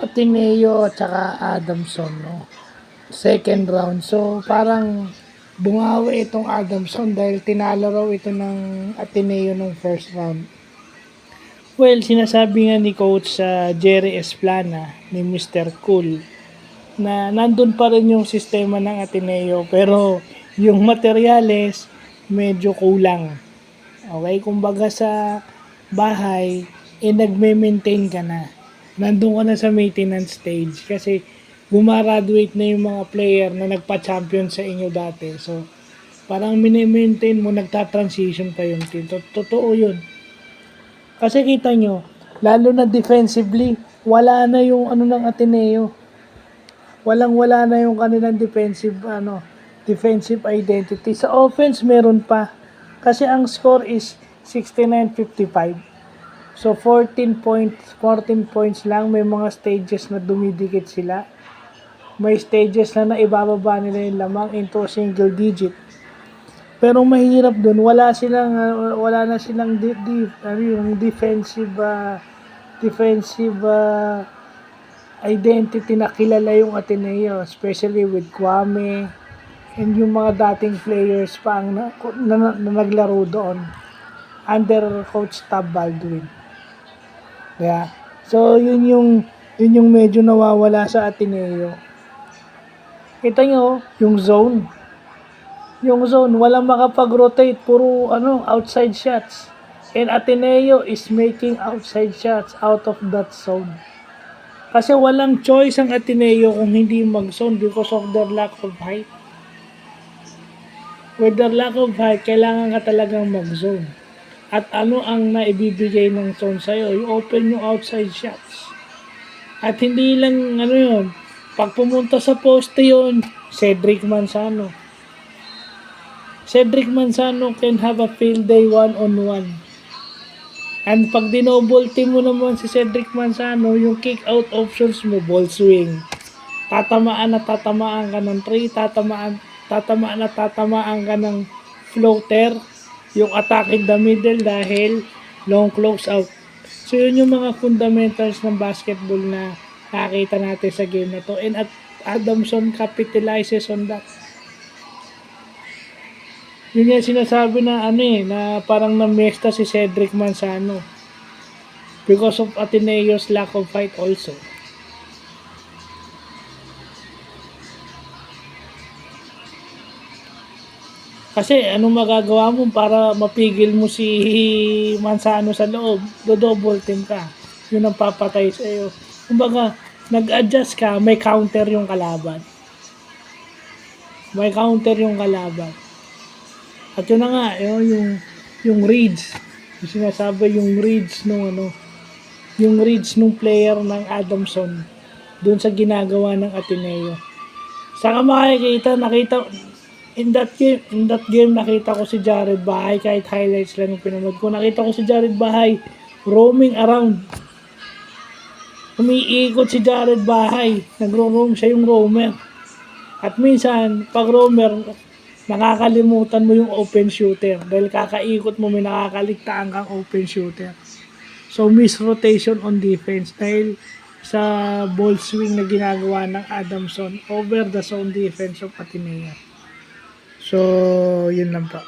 Ateneo at saka Adamson, no? Second round. So, parang bumawi itong Adamson dahil tinalo raw ito ng Ateneo nung first round. Well, sinasabi nga ni Coach Jerry Esplana, ni Mr. Cool, na nandun pa rin yung sistema ng Ateneo pero yung materyales medyo kulang. Okay, kumbaga sa bahay, nagme-maintain ka na. Nandun ka na sa maintenance stage kasi gumaraduate na yung mga player na nagpa-champion sa inyo dati. So, parang mini-maintain mo, nagta-transition pa yung team. Totoo yun. Kasi kita nyo, lalo na defensively, wala na yung ng Ateneo. Walang-wala na yung kanilang defensive identity. Sa offense, meron pa. Kasi ang score is 69-55. So 14 points lang, may mga stages na dumidikit sila. May stages na naibababa nila yung lamang into single digit. Pero mahirap dun, wala na silang yung defensive identity na kilala yung Ateneo, especially with Kwame and yung mga dating players pa ang na naglaro doon under Coach Tab Baldwin. Yeah. So yun yung medyo nawawala sa Ateneo. Kita nyo, yung zone. Yung zone, walang makapag-rotate, puro outside shots. And Ateneo is making outside shots out of that zone. Kasi walang choice ang Ateneo kung hindi mag-zone because of their lack of height. With their lack of height, kailangan ka talagang mag-zone. At ano ang naibibigay ng zone sa'yo? You open yung outside shots. At hindi lang yun, pag pumunta sa poste yun, Cedric Manzano can have a field day 1-on-1. And pag dinoble team mo naman si Cedric Manzano, yung kick out options mo, ball swing. Tatamaan ka ng 3, tatamaan ka ng floater, yung attack in the middle dahil long close out. So yun yung mga fundamentals ng basketball na nakita natin sa game na to. And Adamson capitalizes on that. Yun yung sinasabi na na parang namesta si Cedric Manzano because of Ateneo's lack of fight also. Kasi anong magagawa mo para mapigil mo si Manzano sa loob? Do-double team ka. Yun ang papatay sa iyo. Kumbaga, nag-adjust ka, may counter yung kalaban. At yun na nga, yung reads. Yung sinasabi yung reads nung player ng Adamson doon sa ginagawa ng Ateneo. Saka nakita in that game nakita ko si Jared Bahay, kahit highlights lang yung pinanood ko. Nakita ko si Jared Bahay roaming around. Umiikot si Jared Bahay. Nagro-roam siya, yung roamer. At minsan, pag roamer, nakakalimutan mo yung open shooter. Dahil kakaikot mo, may nakakaligtaan kang open shooter. So, miss rotation on defense. Dahil sa ball swing na ginagawa ng Adamson over the zone defense of Ateneo. So, yun lang pa.